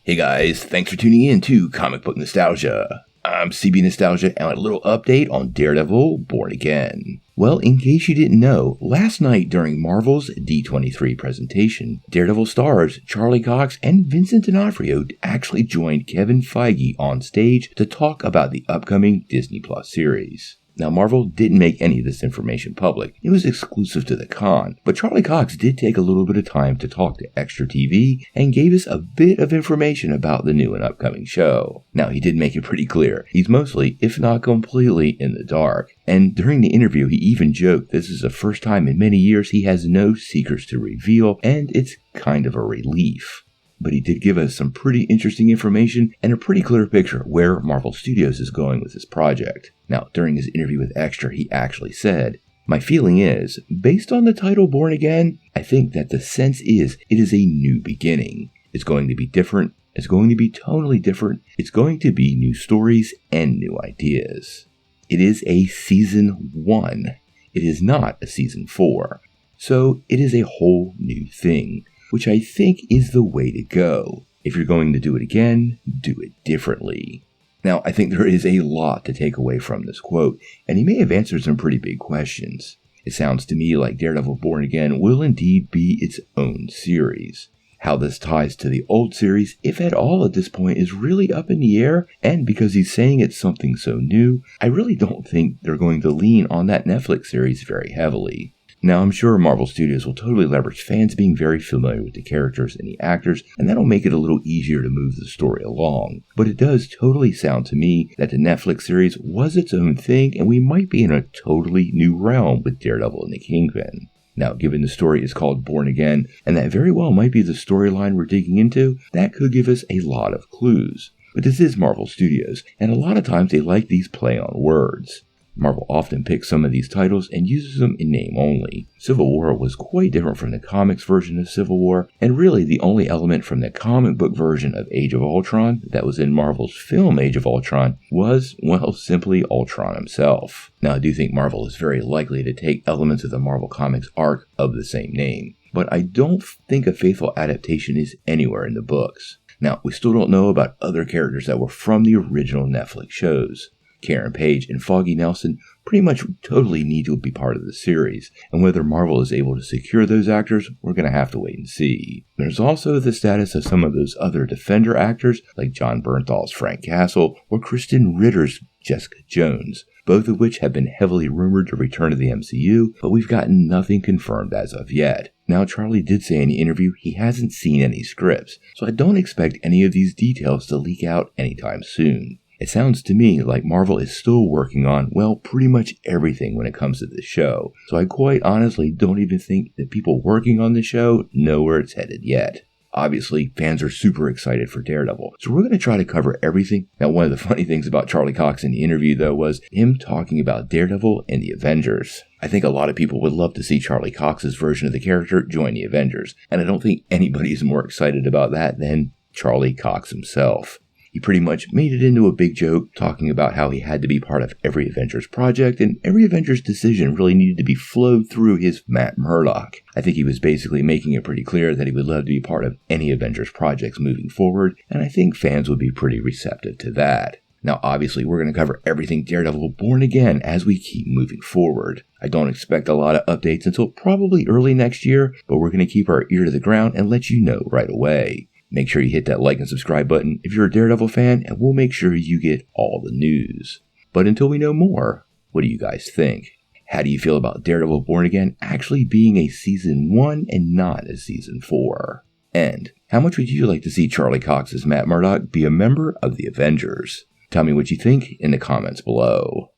Hey guys, thanks for tuning in to Comic Book Nostalgia. I'm CB Nostalgia and a little update on Daredevil Born Again. Well, in case you didn't know, last night during Marvel's D23 presentation, Daredevil stars Charlie Cox and Vincent D'Onofrio actually joined Kevin Feige on stage to talk about the upcoming Disney Plus series. Now, Marvel didn't make any of this information public. It was exclusive to the con, but Charlie Cox did take a little bit of time to talk to Extra TV and gave us a bit of information about the new and upcoming show. Now, he did make it pretty clear. He's mostly, if not completely, in the dark. And during the interview, he even joked this is the first time in many years he has no secrets to reveal, and it's kind of a relief. But he did give us some pretty interesting information and a pretty clear picture where Marvel Studios is going with this project. Now, during his interview with Extra, he actually said, "My feeling is, based on the title Born Again, I think that the sense is it is a new beginning. It's going to be different. It's going to be totally different. It's going to be new stories and new ideas. It is a season 1. It is not a season 4. So it is a whole new thing, which I think is the way to go. If you're going to do it again, do it differently." Now, I think there is a lot to take away from this quote, and he may have answered some pretty big questions. It sounds to me like Daredevil Born Again will indeed be its own series. How this ties to the old series, if at all at this point, is really up in the air, and because he's saying it's something so new, I really don't think they're going to lean on that Netflix series very heavily. Now, I'm sure Marvel Studios will totally leverage fans being very familiar with the characters and the actors, and that'll make it a little easier to move the story along. But it does totally sound to me that the Netflix series was its own thing, and we might be in a totally new realm with Daredevil and the Kingpin. Now, given the story is called Born Again, and that very well might be the storyline we're digging into, that could give us a lot of clues. But this is Marvel Studios, and a lot of times they like these play on words. Marvel often picks some of these titles and uses them in name only. Civil War was quite different from the comics version of Civil War, and really the only element from the comic book version of Age of Ultron that was in Marvel's film Age of Ultron was, well, simply Ultron himself. Now, I do think Marvel is very likely to take elements of the Marvel Comics arc of the same name, but I don't think a faithful adaptation is anywhere in the books. Now, we still don't know about other characters that were from the original Netflix shows. Karen Page and Foggy Nelson pretty much totally need to be part of the series, and whether Marvel is able to secure those actors, we're going to have to wait and see. There's also the status of some of those other Defender actors, like John Bernthal's Frank Castle or Kristen Ritter's Jessica Jones, both of which have been heavily rumored to return to the MCU, but we've gotten nothing confirmed as of yet. Now, Charlie did say in the interview he hasn't seen any scripts, so I don't expect any of these details to leak out anytime soon. It sounds to me like Marvel is still working on, well, pretty much everything when it comes to this show, so I quite honestly don't even think that people working on the show know where it's headed yet. Obviously, fans are super excited for Daredevil, so we're going to try to cover everything. Now, one of the funny things about Charlie Cox in the interview, though, was him talking about Daredevil and the Avengers. I think a lot of people would love to see Charlie Cox's version of the character join the Avengers, and I don't think anybody is more excited about that than Charlie Cox himself. He pretty much made it into a big joke, talking about how he had to be part of every Avengers project, and every Avengers decision really needed to be flowed through his Matt Murdock. I think he was basically making it pretty clear that he would love to be part of any Avengers projects moving forward, and I think fans would be pretty receptive to that. Now, obviously, we're going to cover everything Daredevil Born Again as we keep moving forward. I don't expect a lot of updates until probably early next year, but we're going to keep our ear to the ground and let you know right away. Make sure you hit that like and subscribe button if you're a Daredevil fan, and we'll make sure you get all the news. But until we know more, what do you guys think? How do you feel about Daredevil Born Again actually being a season 1 and not a season 4? And how much would you like to see Charlie Cox as Matt Murdock be a member of the Avengers? Tell me what you think in the comments below.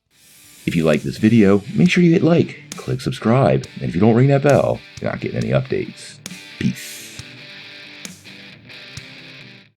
If you like this video, make sure you hit like, click subscribe, and if you don't ring that bell, you're not getting any updates. Peace.